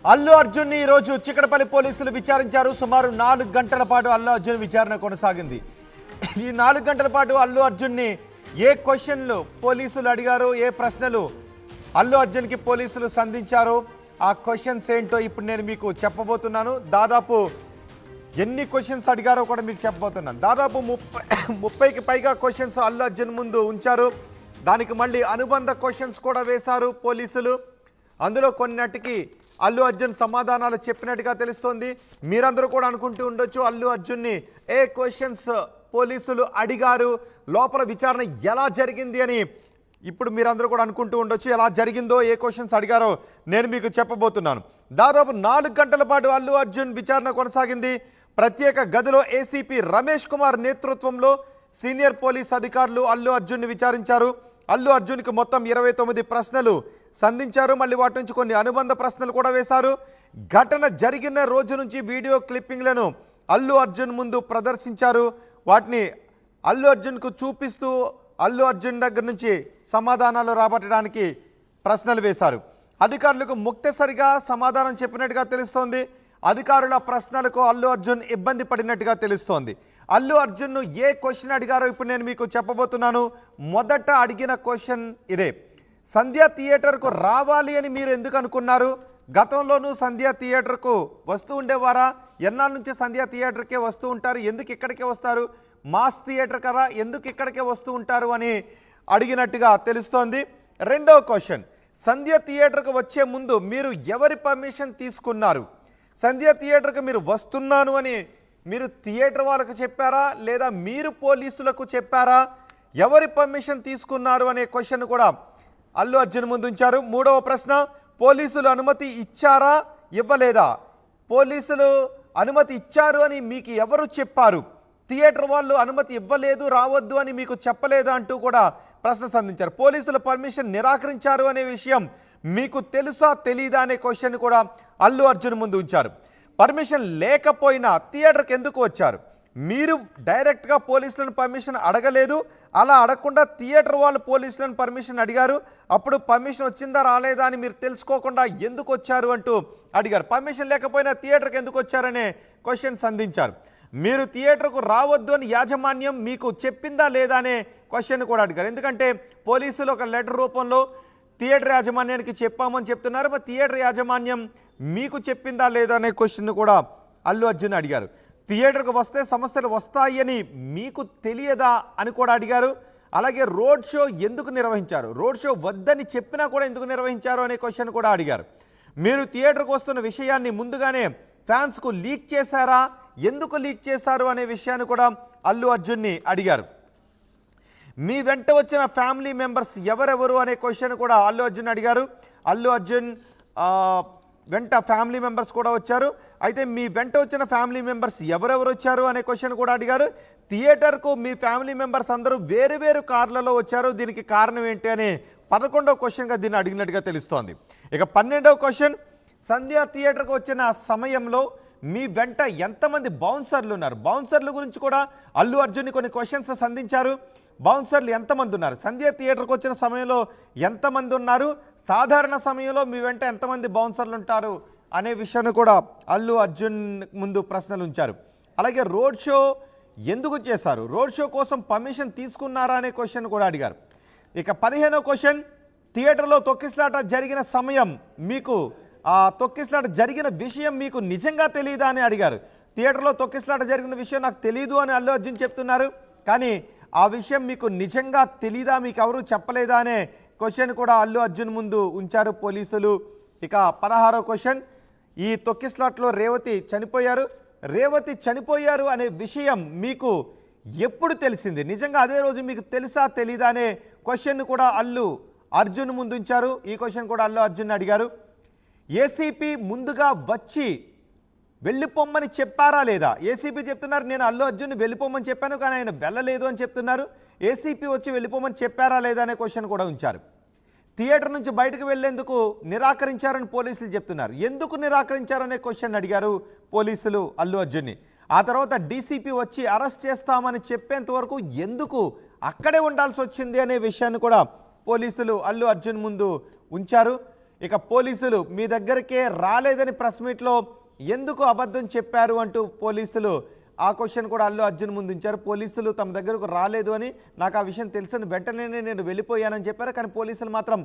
అల్లు అర్జున్ ఈ రోజు చిక్కడపల్లి పోలీసులు విచారించారు. సుమారు 4 గంటల పాటు అల్లు అర్జున్ విచారణ కొనసాగింది. ఈ 4 గంటల పాటు అల్లు అర్జున్ని ఏ క్వశ్చన్లు పోలీసులు అడిగారు, ఏ ప్రశ్నలు అల్లు అర్జున్కి పోలీసులు సంధించారు, ఆ క్వశ్చన్స్ ఏంటో ఇప్పుడు నేను మీకు చెప్పబోతున్నాను. దాదాపు ఎన్ని క్వశ్చన్స్ అడిగారో కూడా మీకు చెప్పబోతున్నాను. దాదాపు 30కి పైగా క్వశ్చన్స్ అల్లు అర్జున్ ముందు ఉంచారు. దానికి మళ్ళీ అనుబంధ క్వశ్చన్స్ కూడా వేశారు పోలీసులు. అందులో కొన్నిటికి అల్లు అర్జున్ సమాధానాలు చెప్పినట్టుగా తెలుస్తోంది. మీరందరూ కూడా అనుకుంటూ ఉండొచ్చు అల్లు అర్జున్ని ఏ క్వశ్చన్స్ పోలీసులు అడిగారు, లోపల విచారణ ఎలా జరిగింది అని. ఇప్పుడు మీరందరూ కూడా అనుకుంటూ ఉండొచ్చు ఎలా జరిగిందో, ఏ క్వశ్చన్స్ అడిగారో నేను మీకు చెప్పబోతున్నాను. దాదాపు 4 గంటల పాటు అల్లు అర్జున్ విచారణ కొనసాగింది. ప్రత్యేక గదిలో ఏసీపీ రమేష్ కుమార్ నేతృత్వంలో సీనియర్ పోలీస్ అధికారులు అల్లు అర్జున్ని విచారించారు. అల్లు అర్జున్కి మొత్తం 29 ప్రశ్నలు సంధించారు. మళ్ళీ వాటి నుంచి కొన్ని అనుబంధ ప్రశ్నలు కూడా వేశారు. ఘటన జరిగిన రోజు నుంచి వీడియో క్లిప్పింగ్లను అల్లు అర్జున్ ముందు ప్రదర్శించారు. వాటిని అల్లు అర్జున్కు చూపిస్తూ అల్లు అర్జున్ దగ్గర నుంచి సమాధానాలు రాబట్టడానికి ప్రశ్నలు వేశారు. అధికారులకు ముక్తసరిగా సమాధానం చెప్పినట్టుగా తెలుస్తోంది. అధికారుల ప్రశ్నలకు అల్లు అర్జున్ ఇబ్బంది పడినట్టుగా తెలుస్తోంది. అల్లు అర్జున్ను ఏ క్వశ్చన్ అడిగారో ఇప్పుడు నేను మీకు చెప్పబోతున్నాను. మొదట అడిగిన క్వశ్చన్ ఇదే: సంధ్య థియేటర్కు రావాలి అని మీరు ఎందుకు అనుకున్నారు? గతంలోనూ సంధ్య థియేటర్కు వస్తూ ఉండేవారా? ఎన్నాళ్ళ నుంచి సంధ్య థియేటర్కే వస్తూ ఉంటారు? ఎందుకు ఇక్కడికే వస్తారు? మాస్ థియేటర్ కదా, ఎందుకు ఇక్కడికే వస్తూ ఉంటారు అని అడిగినట్టుగా తెలుస్తోంది. రెండవ క్వశ్చన్: సంధ్య థియేటర్కు వచ్చే ముందు మీరు ఎవరి పర్మిషన్ తీసుకున్నారు? సంధ్య థియేటర్కి మీరు వస్తున్నాను అని మీరు థియేటర్ వాళ్ళకు చెప్పారా, లేదా మీరు పోలీసులకు చెప్పారా? ఎవరి పర్మిషన్ తీసుకున్నారు అనే క్వశ్చన్ కూడా అల్లు అర్జున్ ముందు ఉంచారు. మూడవ ప్రశ్న: పోలీసులు అనుమతి ఇచ్చారా, ఇవ్వలేదా? పోలీసులు అనుమతి ఇచ్చారు అని మీకు ఎవరు చెప్పారు? థియేటర్ వాళ్ళు అనుమతి ఇవ్వలేదు, రావద్దు అని మీకు చెప్పలేదా అంటూ కూడా ప్రశ్న సంధించారు. పోలీసులు పర్మిషన్ నిరాకరించారు అనే విషయం మీకు తెలుసా, తెలీదా అనే క్వశ్చన్ కూడా అల్లు అర్జున్ ముందు ఉంచారు. పర్మిషన్ లేకపోయినా థియేటర్కి ఎందుకు వచ్చారు? మీరు డైరెక్ట్గా పోలీసులను పర్మిషన్ అడగలేదు, అలా అడగకుండా థియేటర్ వాళ్ళు పోలీసులను పర్మిషన్ అడిగారు. అప్పుడు పర్మిషన్ వచ్చిందా రాలేదా అని మీరు తెలుసుకోకుండా ఎందుకు వచ్చారు అంటూ అడిగారు. పర్మిషన్ లేకపోయినా థియేటర్కి ఎందుకు వచ్చారనే క్వశ్చన్ సంధించారు. మీరు థియేటర్కు రావద్దు అని యాజమాన్యం మీకు చెప్పిందా లేదా అనే క్వశ్చన్ కూడా అడిగారు. ఎందుకంటే పోలీసులు ఒక లెటర్ రూపంలో థియేటర్ యాజమాన్యానికి చెప్పామని చెప్తున్నారు. మరి థియేటర్ యాజమాన్యం మీకు చెప్పిందా లేదా అనే క్వశ్చన్ కూడా అల్లు అర్జున్ అడిగారు. థియేటర్కు వస్తే సమస్యలు వస్తాయని మీకు తెలియదా అని కూడా అడిగారు. అలాగే రోడ్ షో ఎందుకు నిర్వహించారు? రోడ్ షో వద్దని చెప్పినా కూడా ఎందుకు నిర్వహించారు అనే క్వశ్చన్ కూడా అడిగారు. మీరు థియేటర్కు వస్తున్న విషయాన్ని ముందుగానే ఫ్యాన్స్కు లీక్ చేశారా, ఎందుకు లీక్ చేశారు అనే విషయాన్ని కూడా అల్లు అర్జున్ని అడిగారు. మీ వెంట వచ్చిన ఫ్యామిలీ మెంబర్స్ ఎవరెవరు అనే క్వశ్చన్ కూడా అల్లు అర్జున్ అడిగారు. అల్లు అర్జున్ వెంట ఫ్యామిలీ మెంబర్స్ కూడా వచ్చారు. అయితే మీ వెంట వచ్చిన ఫ్యామిలీ మెంబర్స్ ఎవరెవరు వచ్చారు అనే క్వశ్చన్ కూడా అడిగారు. థియేటర్కు మీ ఫ్యామిలీ మెంబర్స్ అందరూ వేరు వేరు కార్లలో వచ్చారు, దీనికి కారణం ఏంటి అని 11వ క్వశ్చన్గా దీన్ని అడిగినట్టుగా తెలుస్తోంది. ఇక 12వ క్వశ్చన్: సంధ్య థియేటర్కు వచ్చిన సమయంలో మీ వెంట ఎంతమంది బౌన్సర్లు ఉన్నారు? బౌన్సర్ల గురించి కూడా అల్లు అర్జున్ని కొన్ని క్వశ్చన్స్ సంధించారు. బౌన్సర్లు ఎంతమంది ఉన్నారు? సంధ్య థియేటర్కి వచ్చిన సమయంలో ఎంతమంది ఉన్నారు? సాధారణ సమయంలో మీ వెంట ఎంతమంది బౌన్సర్లు ఉంటారు అనే విషయాన్ని కూడా అల్లు అర్జున్ ముందు ప్రశ్నలు ఉంచారు. అలాగే రోడ్ షో ఎందుకు చేశారు? రోడ్ షో కోసం పర్మిషన్ తీసుకున్నారా అనే క్వశ్చన్ కూడా అడిగారు. ఇక 15వ క్వశ్చన్: థియేటర్లో తొక్కిసలాట జరిగిన సమయం మీకు తొక్కిసలాట జరిగిన విషయం మీకు నిజంగా తెలియదా అని అడిగారు. థియేటర్లో తొక్కిసలాట జరిగిన విషయం నాకు తెలియదు అని అల్లు అర్జున్ చెప్తున్నారు. కానీ ఆ విషయం మీకు నిజంగా తెలీదా, మీకు ఎవరు చెప్పలేదా అనే క్వశ్చన్ కూడా అల్లు అర్జున్ ముందు ఉంచారు పోలీసులు. ఇక 16వ క్వశ్చన్: ఈ తొక్కిసలాట్లో రేవతి చనిపోయారు అనే విషయం మీకు ఎప్పుడు తెలిసింది? నిజంగా అదే రోజు మీకు తెలుసా, తెలీదా అనే క్వశ్చన్ కూడా అల్లు అర్జున్ ముందు ఉంచారు. ఈ క్వశ్చన్ కూడా అల్లు అర్జున్ అడిగారు. ఏసీపీ ముందుగా వచ్చి వెళ్ళిపోమ్మని చెప్పారా లేదా? ఏసీపీ చెప్తున్నారు నేను అల్లు అర్జున్ వెళ్ళిపోమని చెప్పాను, కానీ ఆయన వెళ్ళలేదు అని చెప్తున్నారు. ఏసీపీ వచ్చి వెళ్ళిపోమని చెప్పారా లేదా అనే క్వశ్చన్ కూడా ఉంచారు. థియేటర్ నుంచి బయటకు వెళ్లేందుకు నిరాకరించారని పోలీసులు చెప్తున్నారు. ఎందుకు నిరాకరించారనే క్వశ్చన్ అడిగారు పోలీసులు అల్లు అర్జున్ని. ఆ తర్వాత డీసీపీ వచ్చి అరెస్ట్ చేస్తామని చెప్పేంత వరకు ఎందుకు అక్కడే ఉండాల్సి వచ్చింది అనే విషయాన్ని కూడా పోలీసులు అల్లు అర్జున్ ముందు ఉంచారు. ఇక పోలీసులు మీ దగ్గరికే రాలేదని ప్రెస్ మీట్లో ఎందుకు అబద్ధం చెప్పారు అంటూ పోలీసులు ఆ క్వశ్చన్ కూడా అల్లు అర్జున్ ముందు ఉంచారు. పోలీసులు తమ దగ్గరకు రాలేదు అని, నాకు ఆ విషయం తెలిసిన వెంటనే నేను వెళ్ళిపోయానని చెప్పారు. కానీ పోలీసులు మాత్రం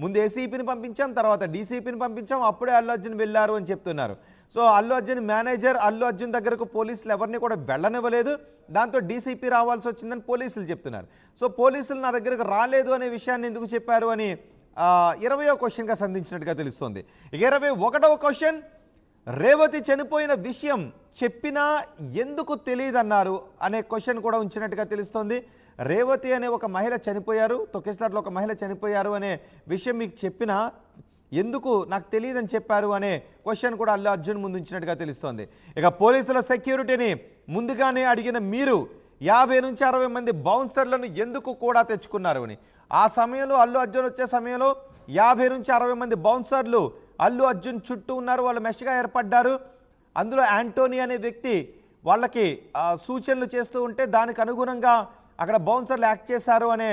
ముందు ఏసీపీని పంపించాం, తర్వాత డీసీపీని పంపించాం, అప్పుడే అల్లు అర్జున్ వెళ్ళారు అని చెప్తున్నారు. సో అల్లు అర్జున్ మేనేజర్ అల్లు అర్జున్ దగ్గరకు పోలీసులు ఎవరిని కూడా వెళ్ళనివ్వలేదు. దాంతో డీసీపీ రావాల్సి వచ్చిందని పోలీసులు చెప్తున్నారు. సో పోలీసులు నా దగ్గరకు రాలేదు అనే విషయాన్ని ఎందుకు చెప్పారు అని 20వ క్వశ్చన్గా సంధించినట్టుగా తెలుస్తోంది. 21వ క్వశ్చన్, రేవతి చనిపోయిన విషయం చెప్పినా ఎందుకు తెలియదన్నారు అనే క్వశ్చన్ కూడా ఉంచినట్టుగా తెలుస్తోంది. రేవతి అనే ఒక మహిళ చనిపోయారు, తొక్కిస్లాట్లో ఒక మహిళ చనిపోయారు అనే విషయం మీకు చెప్పినా ఎందుకు నాకు తెలియదని చెప్పారు అనే క్వశ్చన్ కూడా అల్లు అర్జున్ ముందు ఉంచినట్టుగా తెలుస్తోంది. ఇక పోలీసుల సెక్యూరిటీని ముందుగానే అడిగిన మీరు 50 నుంచి 60 మంది బౌన్సర్లను ఎందుకు కూడా తెచ్చుకున్నారు అని. ఆ సమయంలో అల్లు అర్జున్ వచ్చే సమయంలో 50 నుంచి 60 మంది బౌన్సర్లు అల్లు అర్జున్ చుట్టూ ఉన్నారు, వాళ్ళు మెష్గా ఏర్పడ్డారు. అందులో యాంటోనీ అనే వ్యక్తి వాళ్ళకి సూచనలు చేస్తూ ఉంటే దానికి అనుగుణంగా అక్కడ బౌన్సర్లు యాక్ట్ చేశారు అనే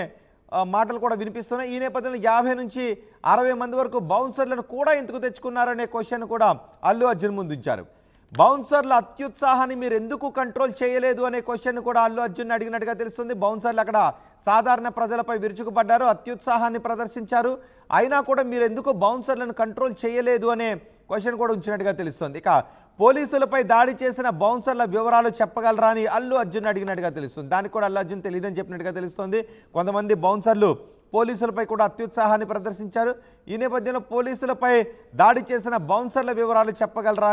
మాటలు కూడా వినిపిస్తున్నాయి. ఈ నేపథ్యంలో 50 నుంచి 60 మంది వరకు బౌన్సర్లను కూడా ఎందుకు తెచ్చుకున్నారనే క్వశ్చన్ కూడా అల్లు అర్జున్ ముందు ఉంచారు. బౌన్సర్ల అత్యుత్సాహాన్ని మీరు ఎందుకు కంట్రోల్ చేయలేదు అనే క్వశ్చన్ కూడా అల్లు అర్జున్ అడిగినట్టుగా తెలుస్తుంది. బౌన్సర్లు అక్కడ సాధారణ ప్రజలపై విరుచుకుపడ్డారు, అత్యుత్సాహాన్ని ప్రదర్శించారు, అయినా కూడా మీరు ఎందుకు బౌన్సర్లను కంట్రోల్ చేయలేదు అనే క్వశ్చన్ కూడా ఉంచినట్టుగా తెలుస్తుంది. ఇక పోలీసులపై దాడి చేసిన బౌన్సర్ల వివరాలు చెప్పగలరా అని అల్లు అర్జున్ అడిగినట్టుగా తెలుస్తుంది. దానికి కూడా అల్లు అర్జున్ తెలియదని చెప్పినట్టుగా తెలుస్తుంది. కొంతమంది బౌన్సర్లు పోలీసులపై కూడా అత్యుత్సాహాన్ని ప్రదర్శించారు. ఈ నేపథ్యంలో పోలీసులపై దాడి చేసిన బౌన్సర్ల వివరాలు చెప్పగలరా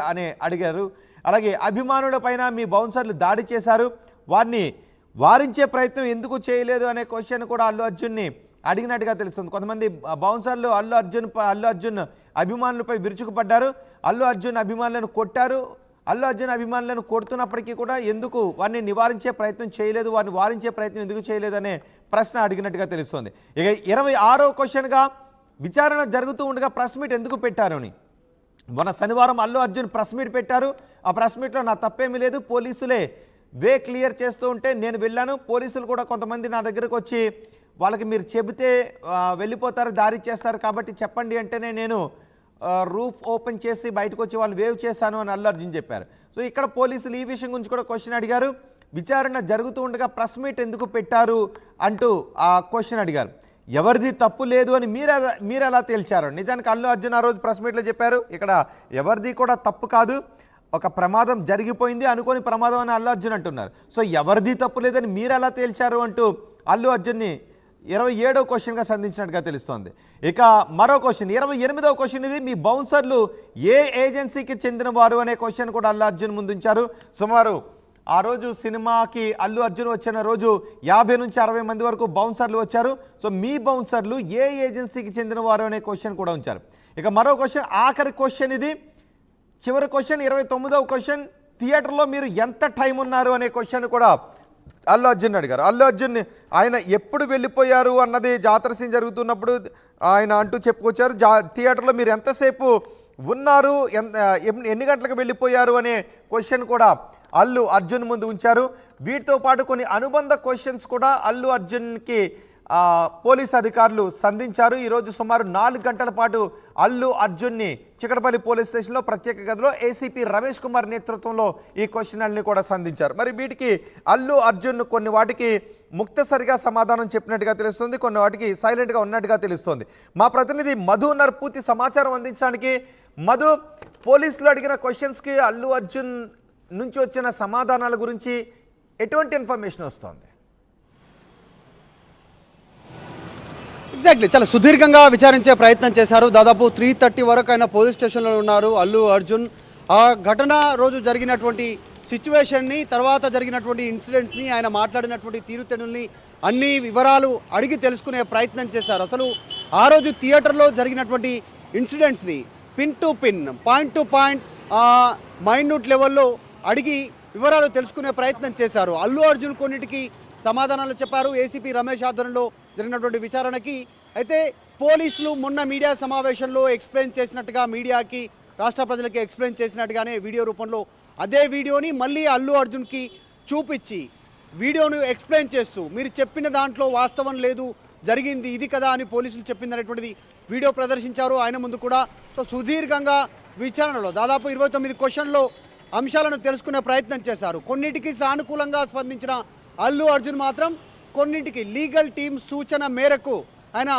అని అడిగారు. అలాగే అభిమానులపైన మీ బౌన్సర్లు దాడి చేశారు, వారిని వారించే ప్రయత్నం ఎందుకు చేయలేదు అనే క్వశ్చన్ కూడా అల్లు అర్జున్ని అడిగినట్టుగా తెలుస్తుంది. కొంతమంది బౌన్సర్లు అల్లు అర్జున్ అభిమానులపై విరుచుకుపడ్డారు, అల్లు అర్జున్ అభిమానులను కొట్టారు. అల్లు అర్జున్ అభిమానులను కొడుతున్నప్పటికీ కూడా ఎందుకు వారిని నివారించే ప్రయత్నం చేయలేదు, వారిని వారించే ప్రయత్నం ఎందుకు చేయలేదు అనే ప్రశ్న అడిగినట్టుగా తెలుస్తోంది. ఇక 26వ క్వశ్చన్గా విచారణ జరుగుతూ ఉండగా ప్రెస్ మీట్ ఎందుకు పెట్టారు అని. మొన్న శనివారం అల్లు అర్జున్ ప్రెస్ మీట్ పెట్టారు. ఆ ప్రెస్ మీట్లో నా తప్పేమీ లేదు, పోలీసులే వే క్లియర్ చేస్తూ ఉంటే నేను వెళ్ళాను. పోలీసులు కూడా కొంతమంది నా దగ్గరకు వచ్చి వాళ్ళకి మీరు చెబితే వెళ్ళిపోతారు, దారి చేస్తారు, కాబట్టి చెప్పండి అంటేనే నేను రూఫ్ ఓపెన్ చేసి బయటకు వచ్చి వాళ్ళు వేవ్ చేశాను అని అల్లు అర్జున్ చెప్పారు. సో ఇక్కడ పోలీసులు ఈ విషయం గురించి కూడా క్వశ్చన్ అడిగారు. విచారణ జరుగుతూ ఉండగా ప్రెస్ మీట్ ఎందుకు పెట్టారు అంటూ ఆ క్వశ్చన్ అడిగారు. ఎవరిది తప్పు లేదు అని మీరు ఎలా తేల్చారు. నిజానికి అల్లు అర్జున్ ఆ రోజు ప్రెస్ మీట్లో చెప్పారు, ఇక్కడ ఎవరిది కూడా తప్పు కాదు, ఒక ప్రమాదం జరిగిపోయింది, అనుకోని ప్రమాదం అని అల్లు అర్జున్ అంటున్నారు. సో ఎవరిది తప్పు లేదని మీరు ఎలా తేల్చారు అంటూ అల్లు అర్జున్ని 27వ క్వశ్చన్గా సంధించినట్టుగా తెలుస్తోంది. ఇక మరో క్వశ్చన్ 28వ క్వశ్చన్, ఇది మీ బౌన్సర్లు ఏ ఏజెన్సీకి చెందిన వారు అనే క్వశ్చన్ కూడా అల్లు అర్జున్ ముందుంచారు. సుమారు ఆ రోజు సినిమాకి అల్లు అర్జున్ వచ్చిన రోజు 50 నుంచి 60 మంది వరకు బౌన్సర్లు వచ్చారు. సో మీ బౌన్సర్లు ఏ ఏజెన్సీకి చెందిన వారు అనే క్వశ్చన్ కూడా ఉంచారు. ఇక మరో క్వశ్చన్, ఆఖరి క్వశ్చన్, ఇది చివరి క్వశ్చన్ 29వ క్వశ్చన్, థియేటర్లో మీరు ఎంత టైం ఉన్నారు అనే క్వశ్చన్ కూడా అల్లు అర్జున్ అడిగారు. అల్లు అర్జున్ ఆయన ఎప్పుడు వెళ్ళిపోయారు అన్నది జాతర సీన్ జరుగుతున్నప్పుడు ఆయన అంటూ చెప్పుకొచ్చారు. థియేటర్లో మీరు ఎంతసేపు ఉన్నారు, ఎన్ని గంటలకు వెళ్ళిపోయారు అనే క్వశ్చన్ కూడా అల్లు అర్జున్ ముందు ఉంచారు. వీటితో పాటు కొన్ని అనుబంధ క్వశ్చన్స్ కూడా అల్లు అర్జున్కి పోలీస్ అధికారులు సంధించారు. ఈరోజు సుమారు 4 గంటల పాటు అల్లు అర్జున్ని చికటపల్లి పోలీస్ స్టేషన్లో ప్రత్యేక గదిలో ఏసీపీ రమేష్ కుమార్ నేతృత్వంలో ఈ క్వశ్చన్లని కూడా సంధించారు. మరి వీటికి అల్లు అర్జున్ కొన్ని వాటికి ముక్తసరిగా సమాధానం చెప్పినట్టుగా తెలుస్తుంది, కొన్ని వాటికి సైలెంట్గా ఉన్నట్టుగా తెలుస్తుంది. మా ప్రతినిధి మధు ఉన్నారు పూర్తి సమాచారం అందించడానికి. మధు, పోలీసులు అడిగిన క్వశ్చన్స్కి అల్లు అర్జున్ నుంచి వచ్చిన సమాధానాల గురించి ఎటువంటి ఇన్ఫర్మేషన్ వస్తుంది? ఎగ్జాక్ట్లీ, చాలా సుదీర్ఘంగా విచారించే ప్రయత్నం చేశారు. దాదాపు 3:30 వరకు ఆయన పోలీస్ స్టేషన్లో ఉన్నారు అల్లు అర్జున్. ఆ ఘటన రోజు జరిగినటువంటి సిచ్యువేషన్ని, తర్వాత జరిగినటువంటి ఇన్సిడెంట్స్ని, ఆయన మాట్లాడినటువంటి తీరుతెన్నుల్ని, అన్ని వివరాలు అడిగి తెలుసుకునే ప్రయత్నం చేశారు. అసలు ఆ రోజు థియేటర్లో జరిగినటువంటి ఇన్సిడెంట్స్ని pin to pin, point to point, minute లెవెల్లో అడిగి వివరాలు తెలుసుకునే ప్రయత్నం చేశారు. అల్లు అర్జున్ కొన్నిటికి సమాధానాలు చెప్పారు ఏసీపీ రమేష్ ఆధ్వర్యంలో జరిగినటువంటి విచారణకి. అయితే పోలీసులు మొన్న మీడియా సమావేశంలో ఎక్స్ప్లెయిన్ చేసినట్టుగా, మీడియాకి, రాష్ట్ర ప్రజలకి ఎక్స్ప్లెయిన్ చేసినట్టుగానే వీడియో రూపంలో అదే వీడియోని మళ్ళీ అల్లు అర్జున్కి చూపించి వీడియోను ఎక్స్ప్లెయిన్ చేస్తూ, మీరు చెప్పిన దాంట్లో వాస్తవం లేదు, జరిగింది ఇది కదా అని పోలీసులు చెప్పింది అనేటువంటిది వీడియో ప్రదర్శించారు ఆయన ముందు కూడా. సో సుదీర్ఘంగా విచారణలో దాదాపు 29 క్వశ్చన్లు అంశాలను తెలుసుకునే ప్రయత్నం చేశారు. కొన్నిటికి సానుకూలంగా స్పందించిన అల్లు అర్జున్ మాత్రం కొన్నింటికి లీగల్ టీం సూచన మేరకు ఆయన